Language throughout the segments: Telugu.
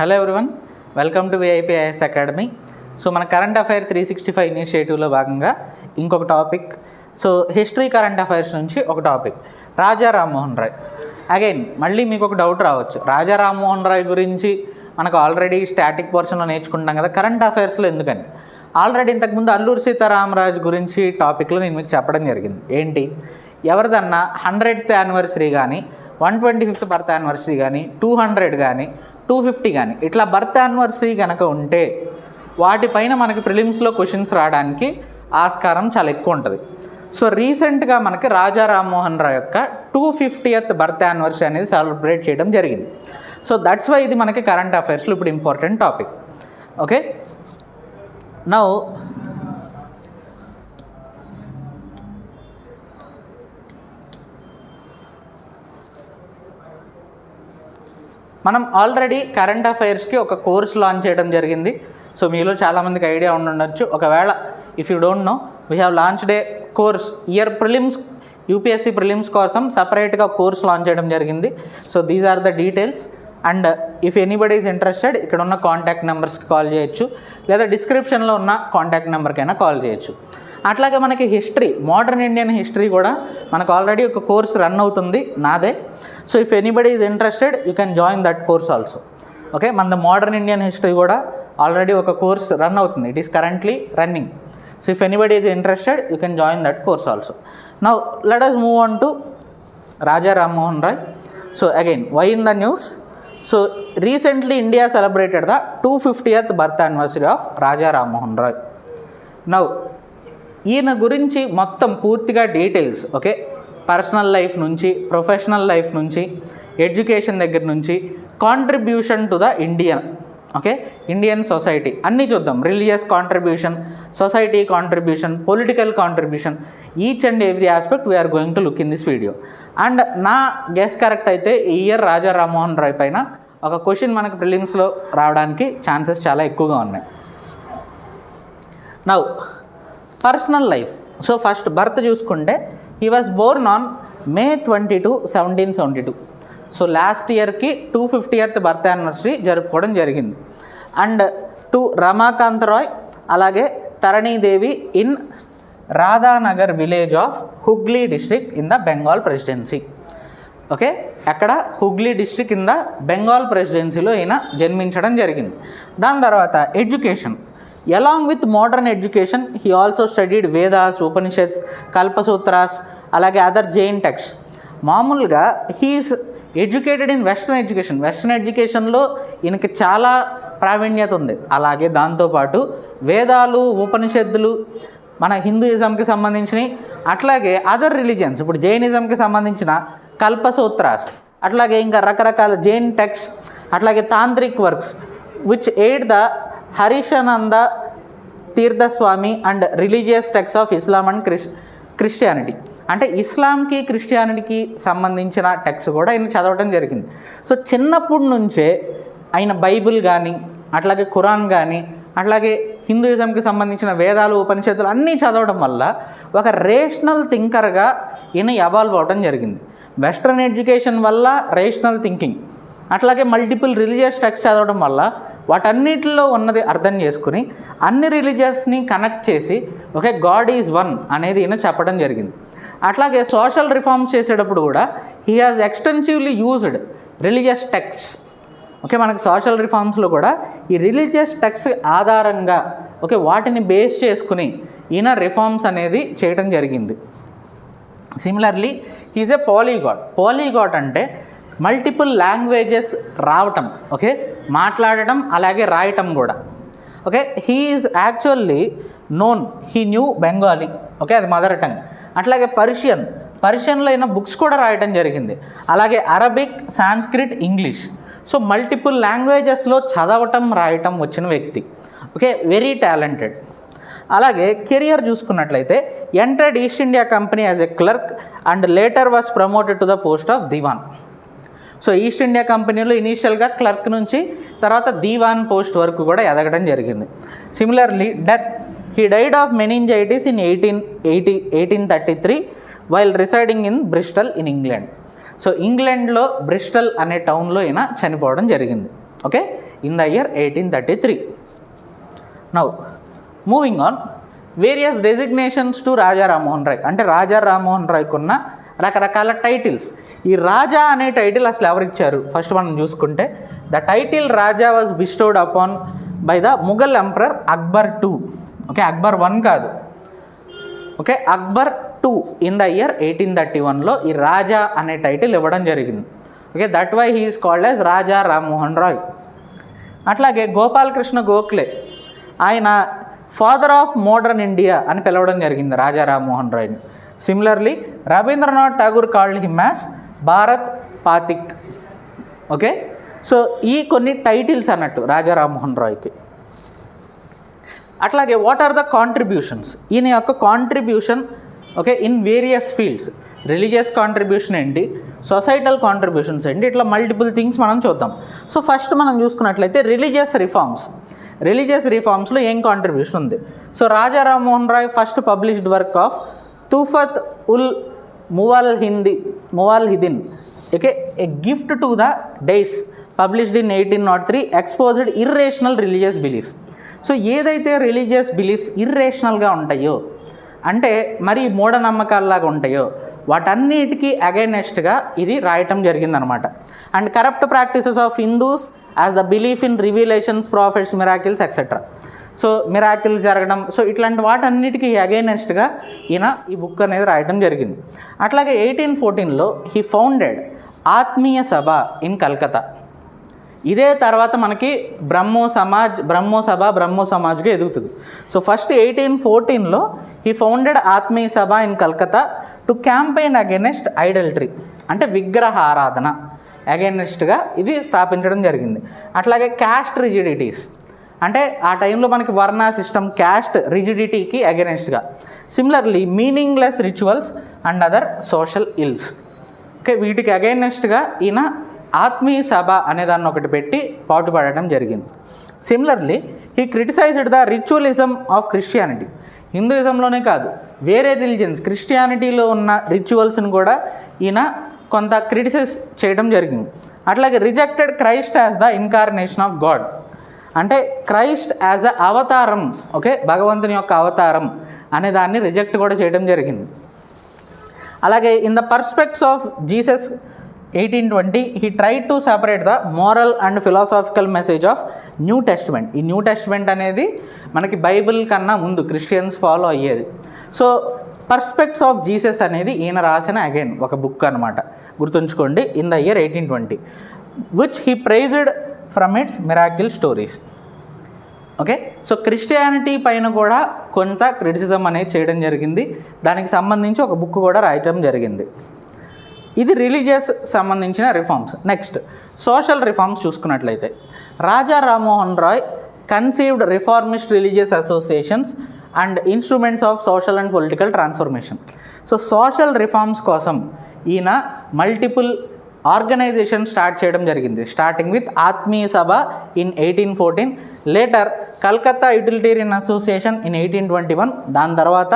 Hello everyone, welcome to VIPIS academy. So మన కరెంట్ అఫైర్ 365 ఇనిషియేటివ్లో భాగంగా ఇంకొక topic. So history current affairs నుంచి ఒక టాపిక్, రాజా రామ్మోహన్ రాయ్. అగైన్ మళ్ళీ మీకు ఒక డౌట్ రావచ్చు, రాజా రామ్మోహన్ రాయ్ గురించి మనకు ఆల్రెడీ స్టాటిక్ పోర్షన్లో నేర్చుకుంటాం కదా, కరెంట్ అఫైర్స్లో ఎందుకని? ఆల్రెడీ ఇంతకుముందు అల్లూరి సీతారామరాజు గురించి టాపిక్లో నేను మీకు చెప్పడం జరిగింది. ఏంటి, ఎవరిదన్నా 100th యానివర్సరీ కానీ, 125th బర్త్ యానివర్సరీ కానీ, 200 కానీ, 250 కానీ ఇట్లా బర్త్ యానివర్సరీ కనుక ఉంటే వాటిపైన మనకి ప్రిలిమ్స్లో క్వశ్చన్స్ రావడానికి ఆస్కారం చాలా ఎక్కువ ఉంటుంది. సో రీసెంట్గా మనకి రాజా రామ్మోహన్ రాయ్ యొక్క 250th బర్త్ యానివర్సరీ అనేది సెలబ్రేట్ చేయడం జరిగింది. సో దట్స్ వై ఇది మనకి కరెంట్ అఫైర్స్లో ఇప్పుడు ఇంపార్టెంట్ టాపిక్. ఓకే, నౌ మనం ఆల్రెడీ కరెంట్ అఫైర్స్కి ఒక కోర్స్ లాంచ్ చేయడం జరిగింది. సో మీలో చాలామందికి ఐడియా ఉండొచ్చు. ఒకవేళ if you don't know, we have launched a course year prelims, UPSC prelims కోసం సపరేట్గా కోర్స్ లాంచ్ చేయడం జరిగింది. So these are the details. And if anybody is interested, ఇక్కడ ఉన్న కాంటాక్ట్ నెంబర్స్కి కాల్ చేయొచ్చు, లేదా డిస్క్రిప్షన్లో ఉన్న కాంటాక్ట్ నెంబర్కైనా కాల్ చేయొచ్చు. అట్లాగే మనకి హిస్టరీ, మోడర్న్ ఇండియన్ హిస్టరీ కూడా మనకు ఆల్రెడీ ఒక కోర్స్ రన్ అవుతుంది, నాదే. So if anybody is interested, you can join that course also. Okay, మన మోడర్న్ ఇండియన్ హిస్టరీ కూడా ఆల్రెడీ ఒక కోర్స్ రన్ అవుతుంది, it is currently running. So if anybody is interested, you can join that course also. Now let us move on to Raja Rammohan Roy. So again, why in the news? So recently India celebrated the 250th birth anniversary of Raja Rammohan Roy. Now ఈయన గురించి మొత్తం పూర్తిగా డీటెయిల్స్, ఓకే, పర్సనల్ లైఫ్ నుంచి, ప్రొఫెషనల్ లైఫ్ నుంచి, ఎడ్యుకేషన్ దగ్గర నుంచి, contribution to the Indian society అన్నీ చూద్దాం. Religious contribution, society contribution, political contribution, each and every aspect we're going to look in this video. And నా గెస్ కరెక్ట్ అయితే ఈ ఇయర్ రాజా రామ్మోహన్ రాయ్ పైన ఒక క్వశ్చన్ మనకు ప్రిలిమ్స్లో రావడానికి ఛాన్సెస్ చాలా ఎక్కువగా ఉన్నాయి. Now personal life. So first birth చూసుకుంటే, he was born on May 22, 1772. So last ఇయర్కి 250th బర్త్ యానివర్సరీ జరుపుకోవడం జరిగింది. అండ్ టు రమాకాంత్ రాయ్, అలాగే Tarinidevi in Radhanagar village of Hooghly district in the Bengal presidency. Okay, అక్కడ Hooghly district in the Bengal ప్రెసిడెన్సీలో ఈయన జన్మించడం జరిగింది. దాని తర్వాత education. Along with modern education, he also studied Vedas, Upanishads, Kalpasutras, అలాగే అదర్ జైన్ టెక్స్ట్. మామూలుగా he's educated in western education. Western ఎడ్యుకేషన్లో ఈయనకి చాలా ప్రావీణ్యత ఉంది. అలాగే దాంతోపాటు వేదాలు, ఉపనిషత్తులు, మన హిందూయిజంకి సంబంధించినవి, అట్లాగే అదర్ రిలీజియన్స్, ఇప్పుడు జైనిజంకి సంబంధించిన కల్పసూత్రాస్, అట్లాగే ఇంకా రకరకాల జైన్ టెక్స్ట్, అట్లాగే tantric works which aid the Harishananda Tirthaswami and religious text of Islam and Christianity. అంటే ఇస్లాంకి, క్రిస్టియానిటీకి సంబంధించిన టెక్స్ట్ కూడా ఆయన చదవడం జరిగింది. సో చిన్నప్పటి నుంచే ఆయన బైబిల్ కానీ, అట్లాగే ఖురాన్ కానీ, అట్లాగే హిందూయిజంకి సంబంధించిన వేదాలు, ఉపనిషత్తులు అన్నీ చదవడం వల్ల ఒక రేషనల్ థింకర్గా ఈయన ఎవాల్వ్ అవ్వడం జరిగింది. వెస్ట్రన్ ఎడ్యుకేషన్ వల్ల రేషనల్ థింకింగ్, అట్లాగే మల్టిపుల్ రిలీజియస్ టెక్స్ట్ చదవడం వల్ల వాటన్నిటిలో ఉన్నది అర్థం చేసుకుని అన్ని రిలీజియస్ని కనెక్ట్ చేసి ఓకే, గాడ్ ఈజ్ వన్ అనేది ఈయన చెప్పడం జరిగింది. అట్లాగే సోషల్ రిఫార్మ్స్ చేసేటప్పుడు కూడా he has extensively used religious texts. Okay, మనకి సోషల్ రిఫార్మ్స్లో కూడా ఈ రిలీజియస్ టెక్స్ట్ ఆధారంగా ఓకే వాటిని బేస్ చేసుకుని ఈయన రిఫార్మ్స్ అనేది చేయడం జరిగింది. Similarly he's a పాలీగాట్. పాలీగాట్ అంటే మల్టిపుల్ లాంగ్వేజెస్ రావటం, ఓకే, మాట్లాడటం అలాగే రాయటం కూడా. Okay, he is actually known, he knew Bengali, okay, అది మదర్ టంగ్. అట్లాగే పర్షియన్లో అయిన బుక్స్ కూడా రాయటం జరిగింది. అలాగే Arabic, Sanskrit, English. So multiple లాంగ్వేజెస్లో చదవటం, రాయటం వచ్చిన వ్యక్తి. Okay, very talented. అలాగే కెరియర్ చూసుకున్నట్లయితే entered East India Company as a clerk and later was promoted to the post of Diwan. So East India కంపెనీలో ఇనీషియల్గా క్లర్క్ నుంచి తర్వాత దీవాన్ పోస్ట్ వరకు కూడా ఎదగడం జరిగింది. Similarly death, he died of meningitis in 1833 while residing in Bristol in England. So ఇంగ్లాండ్లో బ్రిస్టల్ అనే టౌన్లో ఈయన చనిపోవడం జరిగింది. Okay, in the year 1833. Now, moving on, various designations to Raja Rammohan Roy. అంటే రాజా రామ్మోహన్ రాయ్కి ఉన్న రకరకాల టైటిల్స్. ఈ రాజా అనే టైటిల్ అసలు ఎవరు ఇచ్చారు ఫస్ట్ మనం చూసుకుంటే, the title Raja was bestowed upon by the Mughal emperor Akbar II. Okay, Akbar I కాదు, okay, Akbar II in the year 1831లో ఈ రాజా అనే టైటిల్ ఇవ్వడం జరిగింది. Okay, that why he is called as Raja Rammohan Roy. అట్లాగే గోపాలకృష్ణ గోఖలే, ఆయన ఫాదర్ ఆఫ్ మోడర్న్ ఇండియా అని పిలవడం జరిగింది రాజా రామ్మోహన్ రాయ్ని. Similarly Rabindranath Tagore called him as Bharat Pathik. Okay, so ఈ కొన్ని టైటిల్స్ అన్నట్టు రాజా రామ్మోహన్ రాయ్కి. అట్లాగే వాట్ ఆర్ ద కాంట్రిబ్యూషన్స్, ఈయన యొక్క contribution okay in various fields. Religious contribution ఏంటి, సొసైటల్ కాంట్రిబ్యూషన్స్ ఏంటి, ఇట్లా మల్టిపుల్ థింగ్స్ మనం చూద్దాం. సో ఫస్ట్ మనం చూసుకున్నట్లయితే రిలీజియస్ రిఫార్మ్స్లో ఏం కాంట్రిబ్యూషన్ ఉంది. So Raja Rammohan Roy first published work of Tuhfat ul Muwahhidin, okay, a gift to the deists, published in 1803, exposed irrational religious beliefs. So ఏదైతే రిలీజియస్ బిలీఫ్స్ ఇర్రేషనల్గా ఉంటాయో, అంటే మరి మూఢనమ్మకాల్లాగా ఉంటాయో, వాటన్నిటికీ అగైనెస్ట్గా ఇది రాయటం జరిగిందనమాట. And corrupt practices of Hindus as the belief in revelations, prophets, miracles etcetera. So miracles జరగడం, సో ఇట్లాంటి వాటన్నిటికీ అగైనెస్ట్గా ఈయన ఈ బుక్ అనేది రాయడం జరిగింది. అట్లాగే 1814లో he founded Atmiya Sabha in Calcutta. ఇదే తర్వాత మనకి బ్రహ్మో సమాజ్గా ఎదుగుతుంది. సో ఫస్ట్ 1814లో he founded Atmiya Sabha in Calcutta to campaign against idolatry, అంటే విగ్రహ ఆరాధన అగైనెస్ట్గా ఇది స్థాపించడం జరిగింది. అట్లాగే క్యాస్ట్ రిజిడిటీస్, అంటే ఆ టైంలో మనకి వర్ణ సిస్టమ్, క్యాస్ట్ రిజిడిటీకి అగైనెస్ట్గా. Similarly meaningless rituals and other social ills. Okay, వీటికి అగైనెస్ట్గా ఈయన ఆత్మీయ సభ అనేదాన్ని ఒకటి పెట్టి పాటుపడటం జరిగింది. Similarly he criticized the ritualism of Christianity. హిందూయిజంలోనే కాదు, వేరే రిలీజియన్స్, క్రిస్టియానిటీలో ఉన్న రిచువల్స్ని కూడా ఈయన కొంత క్రిటిసైజ్ చేయడం జరిగింది. అట్లాగే rejected Christ as the incarnation of God, అంటే క్రైస్ట్ యాజ్ అ అవతారం, ఓకే, భగవంతుని యొక్క అవతారం అనే దాన్ని రిజెక్ట్ కూడా చేయడం జరిగింది. అలాగే in the precepts of Jesus 1820 he tried to separate the moral and philosophical message of New Testament. ఈ న్యూ టెస్టిమెంట్ అనేది మనకి బైబిల్ కన్నా ముందు క్రిస్టియన్స్ ఫాలో అయ్యేది. సో పర్స్పెక్ట్స్ ఆఫ్ జీసస్ అనేది ఈయన రాసిన అగైన్ ఒక బుక్ అనమాట, గుర్తుంచుకోండి, in the year 1820, which he praised from its miracle stories. Okay, so Christianity పైన కూడా కొంత క్రిటిసిజం అనేది చేయడం జరిగింది, దానికి సంబంధించి ఒక బుక్ కూడా రాయటం జరిగింది. ఇది రిలీజియస్ సంబంధించిన రిఫార్మ్స్. నెక్స్ట్ సోషల్ రిఫార్మ్స్ చూసుకున్నట్లయితే Raja Rammohan Roy conceived reformist religious associations and instruments of social and political transformation. So social reforms కోసం ఈయన మల్టిపుల్ ఆర్గనైజేషన్ స్టార్ట్ చేయడం జరిగింది, స్టార్టింగ్ విత్ ఆత్మీయ Sabha in 1814, later Calcutta utilitarian association in 1821, దాని తర్వాత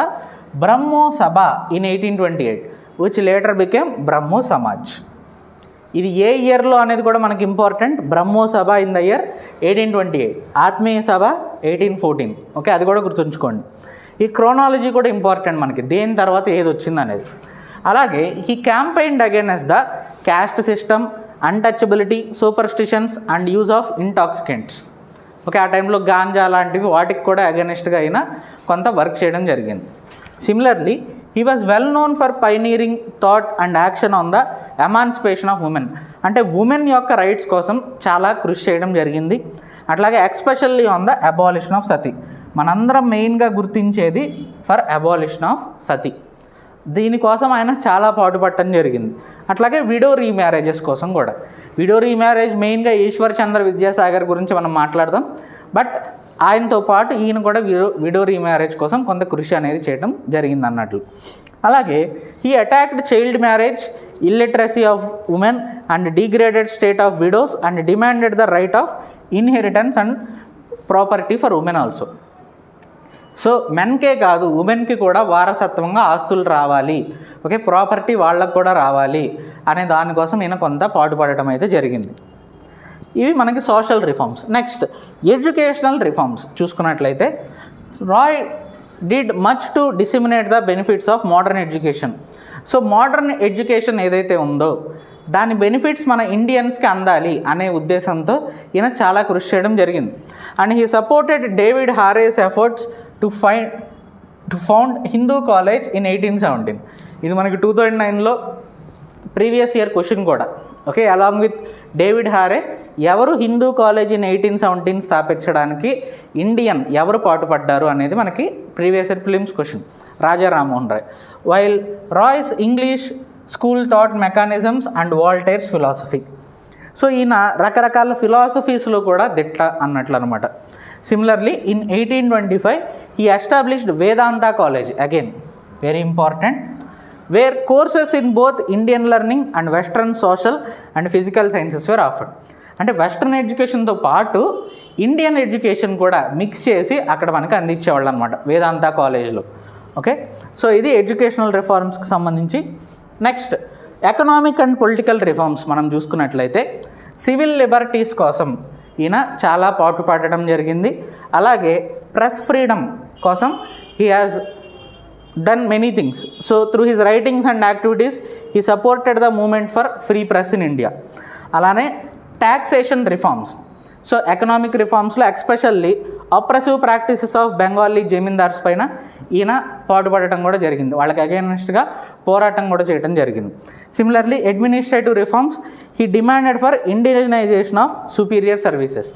బ్రహ్మో సభ in 1828, which later became Brahmo Samaj. ఇది ఏ ఇయర్లో అనేది కూడా మనకి important. Brahmo Sabha in the year 1828, ఆత్మీయ సభ 1814. ఓకే, అది కూడా గుర్తుంచుకోండి. ఈ క్రోనాలజీ కూడా ఇంపార్టెంట్ మనకి, దేని తర్వాత ఏది వచ్చింది అనేది. అలాగే he campaigned against the caste system, untouchability, superstitions and use of intoxicants. Okay, ఆ టైంలో గాంజా లాంటివి వాటికి కూడా అగైనెస్ట్గా అయినా కొంత వర్క్ చేయడం జరిగింది. Similarly he was well known for pioneering thought and action on the emancipation of women, అంటే ఉమెన్ యొక్క రైట్స్ కోసం చాలా కృషి చేయడం జరిగింది. అట్లాగే especially on the abolition of sati, మనందరం మెయిన్గా గుర్తించేది ఫర్ అబాలిషన్ ఆఫ్ సతీ, దీనికోసం ఆయన చాలా పాటుపడటం జరిగింది. అట్లాగే విడో రీమ్యారేజెస్ కోసం కూడా. విడో రీమ్యారేజ్ మెయిన్గా ఈశ్వర్ చంద్ర విద్యాసాగర్ గురించి మనం మాట్లాడదాం, బట్ ఆయనతో పాటు ఈయన కూడా విడో రీమ్యారేజ్ కోసం కొంత కృషి అనేది చేయడం జరిగింది అన్నట్లు. అలాగే he attacked child marriage, illiteracy of women and degraded state of widows and demanded the right of inheritance and property for women also. సో మెన్కే కాదు, ఉమెన్కి కూడా వారసత్వంగా ఆస్తులు రావాలి, ఓకే, ప్రాపర్టీ వాళ్ళకు కూడా రావాలి అనే దానికోసం ఈయన కొంత పాటుపడటం అయితే జరిగింది. ఇవి మనకి social reforms. Next educational reforms చూసుకున్నట్లయితే Roy did much to disseminate the benefits of modern education. So modern education ఏదైతే ఉందో దాని బెనిఫిట్స్ మన ఇండియన్స్కి అందాలి అనే ఉద్దేశంతో ఈయన చాలా కృషి చేయడం జరిగింది. And he supported David Hare's efforts to found Hindu College in 1817. ఇది మనకి 2009లో ప్రీవియస్ ఇయర్ క్వశ్చన్ కూడా. Okay, along with David Hare ఎవరు హిందూ కాలేజ్ ఇన్ 1817 స్థాపించడానికి ఇండియన్ ఎవరు పాటుపడ్డారు అనేది మనకి previous year prelims question. Raja Rammohan Roy. While Roy's English school taught mechanisms and Voltaire's philosophy. So ఈయన రకరకాల ఫిలాసఫీస్లో కూడా దిట్ట అన్నట్లు అనమాట. Similarly in 1825 he established Vedanta college, again very important, where courses in both Indian learning and western social and physical sciences were offered. అంటే వెస్ట్రన్ ఎడ్యుకేషన్తో పాటు ఇండియన్ ఎడ్యుకేషన్ కూడా మిక్స్ చేసి అక్కడ మనకి అందించేవాళ్ళు అనమాట వేదాంత కాలేజ్లో. ఓకే, సో ఇది ఎడ్యుకేషనల్ రిఫార్మ్స్కి సంబంధించి. Next economic and political reforms మనం చూసుకున్నట్లయితే సివిల్ లిబర్టీస్ కోసం ఈయన చాలా పాటుపడడం జరిగింది. అలాగే ప్రెస్ ఫ్రీడమ్ కోసం he has done many things. So through his writings and activities he supported the movement for free press in India. అలానే taxation reforms. సో ఎకనామిక్ రిఫార్మ్స్లో especially oppressive practices of Bengali zamindars పైన ఈయన పాటుపడటం కూడా జరిగింది. వాళ్ళకి అగైనెస్ట్గా పోరాటం కూడా చేయడం జరిగింది. Similarly administrative reforms he demanded for Indianization of superior services.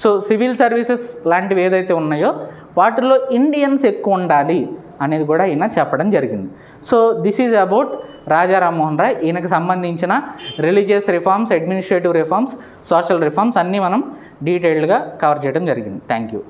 So civil services లాంటివి ఏదైతే ఉన్నాయో వాటిల్లో ఇండియన్స్ ఎక్కువ ఉండాలి అనేది కూడా ఈయన చెప్పడం జరిగింది. సో దిస్ ఈజ్ అబౌట్ రాజా రామ్మోహన్ రాయ్. ఈయనకు సంబంధించిన religious reforms, administrative reforms, social reforms అన్నీ మనం డీటెయిల్డ్గా కవర్ చేయడం జరిగింది. Thank you.